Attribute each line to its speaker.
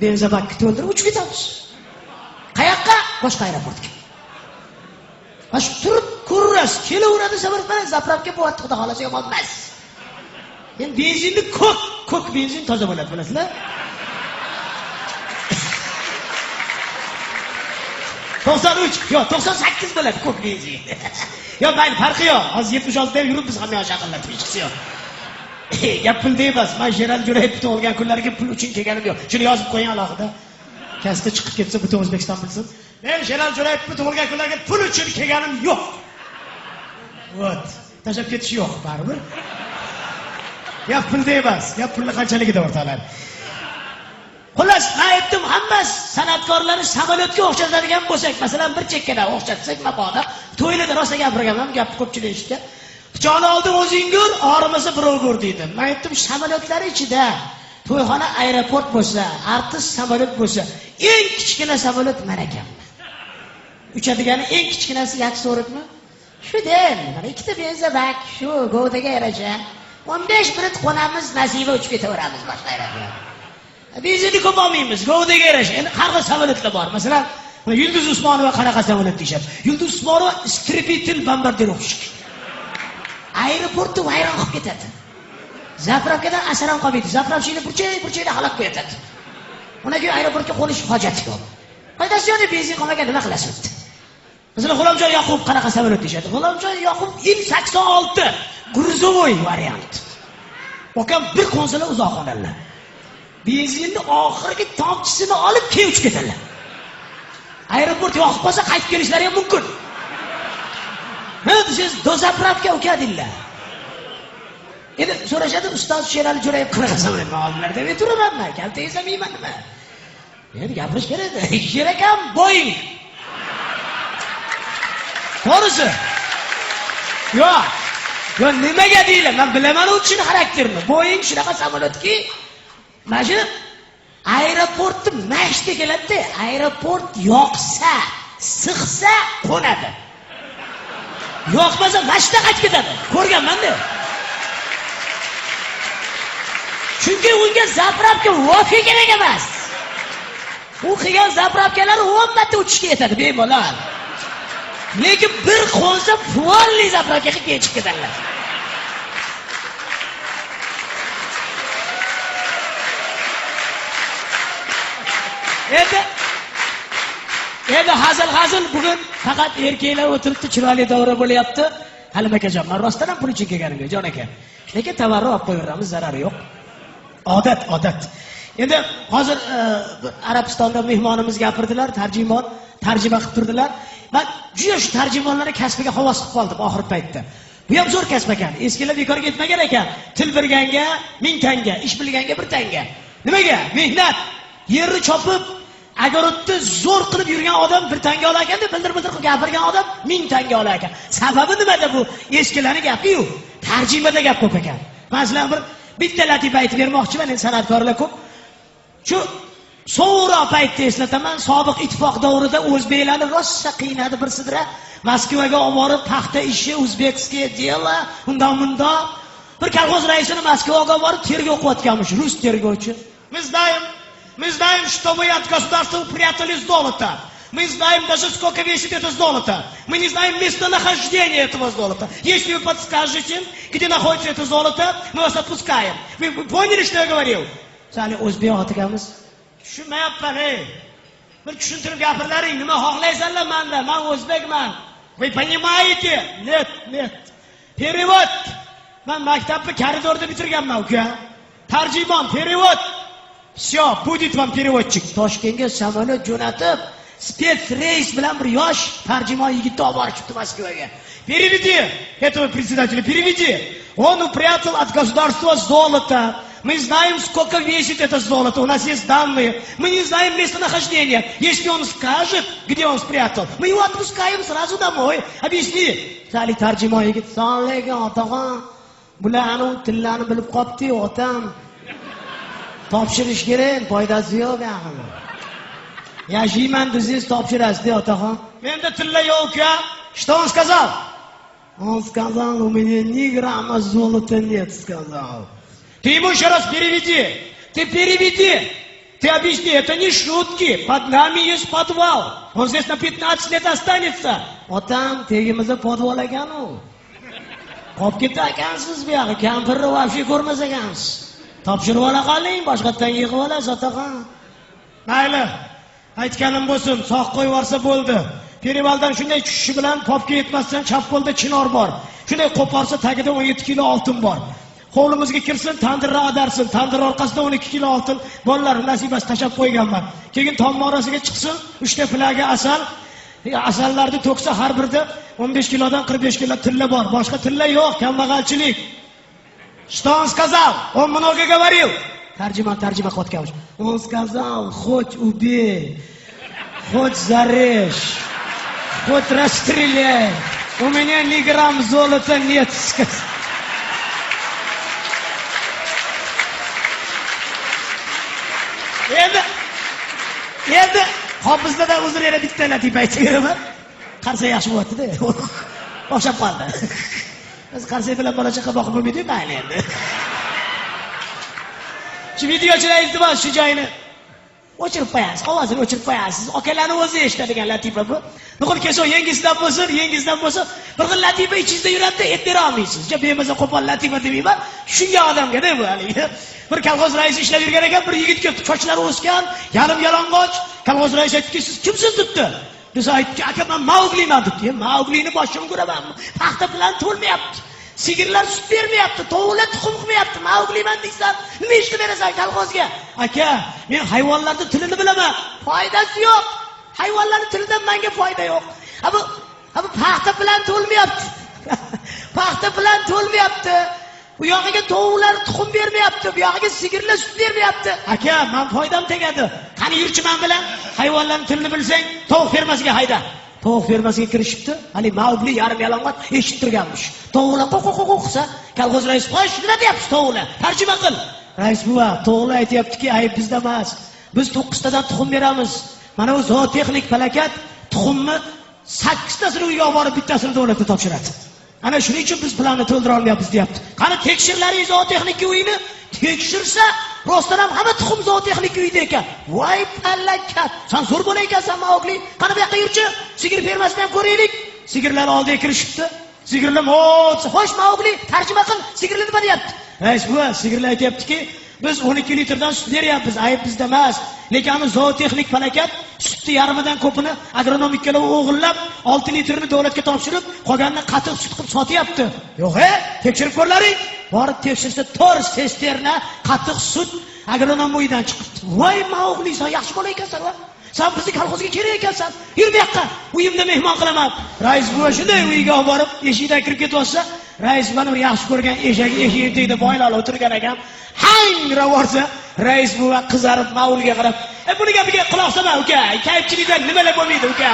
Speaker 1: Benzobatni to'ldirib uchib ketamiz. Qayoqqa? Boshqa aeroportga. Mana shu turib ko'rasiz, kelaveradi samolyot bilan zapravka bo'lyapti, xudo xolasa yomon emas. Endi benzinni ko'k benzin toza bo'ladi, bilasizlar? 93, yo 98 bo'ladi ko'k benzin. Yo mayli, farqi yo'q. Hozir 76 da yurib biz ham yosh aqllar hechqisi yo'q. Gap pulda emas. Men Sherali Jo'rayevni tug'ilgan kunlariga pul uchun kelganim yo'q. Shuni yozib qo'ying alohida. Kasda chiqib ketsa butun O'zbekiston bilsin. Men Sherali Jo'rayevni tug'ilgan kunlariga pul uchun kelganim yo'q. Vot. Tashlab ketish yo'q, baribir. Gap pulda emas. Gap pulni qanchaligida o'rtaladi. Xullas, men aytdim, hammasi san'atkorlarni samolyotga o'xshatadigan bo'lsak, masalan, bir chekkadan o'xshatsak, mabodo to'ylarda rosa gapirganman, gapni ko'pchilik eshitdi. Pichoqni oldin o'zing ko'r, og'rimasa birov ko'r deydi. Men aytdim, samolyotlar ichida to'yxona aeroport bo'lsa, artist samolyot bo'lsa, eng kichkina samolyot men ekanman. Uchadigani eng kichkinasi yakso'rikmi? Shu del, mana ikkita benzabak, shu govdaga yarasha. 15 minut qo'namiz, nasiba uchib ketaveramiz boshqa aeroport. Benzinni ko'p olmaymiz, govdaga yarasha. Endi har xil samolyotlar bor. Masalan, Yulduz Usmonova qanaqa samolyot deyshadi. Yulduz Usmonova istripitel bombardirovщик. Aeroportni vayron qilib ketadi. Zapravkadan asar ham qolmaydi. Zapravchini burchakda halok qo'yadi. Undan keyin aeroportga qo'nish hojati yo'q. Foydasi yo'q, benzin qolmagan nima qilasiz? Masalan, G'ulomjon Yoqub qanaqa samolyot deyshadi. G'ulomjon Yoqub Il-86 gruzovoy variant. Okam bir konsola uzoq qoladilar. Benzinni oxirgi tomchisini olib keyin uchib ketadilar. Aeroport yoqib qolsa qaytib kelishlari ham mumkin. Ha, siz dozapravka ukadinglar. Endi so'rashadi, ustoz Sherali Jo'rayev qanaqa samolyot olimlar deb turaman men. Kalta esamayman nima? Endi gapirish kerak. Kerak ham Boeing. To'g'risi. Yo'q. Yo nimaga deylar? Men bilaman uchun xarakterini. Boeing shunaqa samolyotki, mana shu aeroportni mashta keladi-da, aeroport yoqsa, sig'sa qo'nadi. Yoqmasa mashta qaytib ketadi. Ko'rganman-da. Chunki unga zapravka voqea kerak emas. U qilgan zapravkalar 10 marta uchishga yetadi bemalol. Lekin bir qo'nsa fuolli zapravkaga kechib ketadilar. Endi hazil bugun faqat erkaklar o'tiribdi, chiroyli davra bo'lyapti. Halim akajon, men rostdan ham pul uchun kelganim yo'q, jon aka. Lekin tavarruk olib qo'yaveramiz, zarari yo'q. Odat. Endi hozir Arabistonda mehmonimiz gapirdilar, tarjima qilib turdilar. Men juda shu tarjimonlarning kasbiga havas qilib qoldim oxir paytda. Bu ham zo'r kasb ekan. Eskilar bekorga ketmagan ekan. Til bilganga 1000 tanga, ish bilganga 1 tanga. Nimaga? Mehnat. Yerni chopib, agarotda zo'r qilib yurgan odam 1 tanga olar ekan deb bildirib gapirgan odam 1000 tanga olar ekan. Sababi nimada bu? Eskilarning gapi-yu, tarjimada gap ko'p ekan. Masalan, bitta latifa aytib bermoqchiman, endi san'atkorlar ko'p. Shu so'roq paytda eslataman, sobiq ittifoq davrida o'zbeklarni rosa qiynadi bir sidra. Moskvaga olib borib, paxta ishi, o'zbekskiy dela, undan bundoq. Bir kolxoz raisini Moskvaga olib borib tergov qilayotganmish, rus tergovchi. Мы знаем, что вы от государства упрятали золото. Мы знаем даже, сколько весит это золото. Мы не знаем местонахождение этого золота. Если вы подскажете, где находится это золото, мы вас отпускаем. Вы поняли, что я говорил? Sali o'zbek otigamiz tushunmayapman. Bir tushuntirib gapirlaring, nima xohlaysanlar menda? Men o'zbekman. Вы понимаете? Нет. Перевод. Men maktabni koridorda bitirganman, uka. Tarjimon, перевод. Всё, будет вам переводчик. Toshkentga samolyot jo'natib, spetsreys bilan bir yosh tarjimon yigitni olib borishibdi Moskvaga. Переведи этого председателя, переведи. Он упрятал от государства золото. Мы знаем, сколько весит это золото, у нас есть данные. Мы не знаем местонахождения. Если он скажет, где он спрятал, мы его отпускаем сразу домой. Объясни. Sali tarjimon yigit, "Salomlekum otaxon. Bularni tillarni bilib qopti, otam. Topshirish kerak, foydasi yo'q axir. Yashayman desangiz topshirasiz, otaxon." Menda tilla yo'q-ku. Что он сказал? Он сказал, у меня ни грамма золота нет, сказал. Ты ему еще раз переведи. Ты переведи. Ты объясни, это не шутки. Под нами есть подвал. Он здесь на 15 лет останется. Вот там tegimizda podval ekan-u. Qolib ketdi ekansiz bu yoqqa. Kampirni вообще ko'rmas ekansiz. Topshirib ola qoling, boshqatdan yig'ib ola zotaqa. Mayli. Aytganim bo'lsin, soq qo'yib yuborsa bo'ldi. Perivaldan shunday tushishi bilan popga yetmasdan chap qo'lda chinor bor. Shunday qo'porsa tagida 17 kilo oltin bor. Hovlimizga kirsin, tandirni adarsin. Tandir orqasida 12 kilo oltin bolalar nasibasi tashab qo'yganman. Keyin tom orasiga chiqsin, 3 ta plaga asal. Asallarni to'ksa har birida 15 kilodan 45 kilo tilla bor. Boshqa tilla yo'q, kambag'alchilik. Что он сказал? Он много говорил. Tarjima qotganmish. Он сказал, хоть убей, хоть зарежь, хоть расстреляй. У меня ни грамм золота нет, сказал. Endi hofizda da uzr yana bitta latifa aytaveraman. Qarsa yaxshi bo'lyapti-da. O'xshab qoldi. Biz qarsa bilan bola chaqa boqib bo'lmaydi-ku mayli endi. Shu videochilar iltimos shu joyini o'chirib qo'yasiz, ovozini o'chirib qo'yasiz. Akalarning o'zi eshitadigan latifa bu. Bugun kecha yengizdan bo'lsa, bir xil latifa ichingizda yuradi, aytib olmaysiz. Bemaza qo'pol latifa demayman. Shunga odamga-da bu haligi. Bir kolxoz raisi ishlab yurgan ekan, bir yigitga sochlari o'sgan, yarim-yalang'och. Kolxoz raisi aytdiki, siz kimsiz debdi. Biz aytdik, aka men Maugliman debdi. Mauglini boshim ko'raman. Paxta bilan to'lmayapti. Sigirlar sut bermayapti, tovuqlar tuxum qilmayapti. Maugliman deysan, nima ishni berasan kolxozga? Aka, men hayvonlarning tilini bilaman. Foydasi yo'q. Hayvonlarning tilidan menga foyda yo'q. Bu paxta bilan to'lmayapti. Paxta bilan to'lmayapti. Bu yog'iga tovuqlar tuxum bermayapti, bu yog'iga sigirlar sut bermayapti. Aka, men foydam tegadi. Qani yurchi men bilan hayvonlarning tilini bilsang, tovuq fermasiga hayda. Tovuq fermasiga kirishibdi. Hali Maugli yarim yalang'och eshitib turganmish. Tovuqlar qo'q qilsa, kolxoz raisi qo'y shunday deyapsiz tovuqlar. Tarjima qil. Rais buva, tovuqlar aytayaptiki, ayb bizda emas. Biz 9 tadan tuxum beramiz. Mana bu zootexnik falokat tuxumni 8 tasini uyga olib borib, bittasini davlatga topshiradi. Ana shuning uchun biz planni to'ldira olmayapmiz, deyapti. Qani tekshirlaringiz zootexnik uyini tekshirsa, rostdan ham hamma tuxum zootexnik uyda ekan. Voy falokat. Sen zo'r bo'lar ekansan, Maugli. Qani bu yoqqa yurchi, sigir fermasidan ko'raylik. Sigirlar oldiga kirishibdi. Sigirlar xo'sh Maugli, tarjima qil. Sigirlar nima deyapti? Rais buva, sigirlar aytayaptiki, biz 12 litrdan sut beryapmiz, ayb bizda emas. Lekin zootexnik falokat sutni yarmidan ko'pini agronom ikkalovi o'g'irlab 6 litrni davlatga topshirib, qolganini qatiq sut qilib sotyapti. Yo'q, tekshirib ko'rlaring. Borib tekshirsa 4 sisterna qatiq sut agronom uydan chiqibdi. Voy Maugli, sen yaxshi bola ekansan, va. Sen bizni kolxozga kerak ekansan. Yur bu yoqqa. Uyimda mehmon qilaman. Rais buva shunday uyga olib borib, eshikdan kirib ketsa, rais buni yaxshi ko'rgan eshik tagida boylar o'tirgan ekan. Hang ravorsa, rais buva qizarib Mauliga qarab, "Buni gapiga quloq solma, uka. Kayfchilikdan nimalar bo'lmaydi, uka."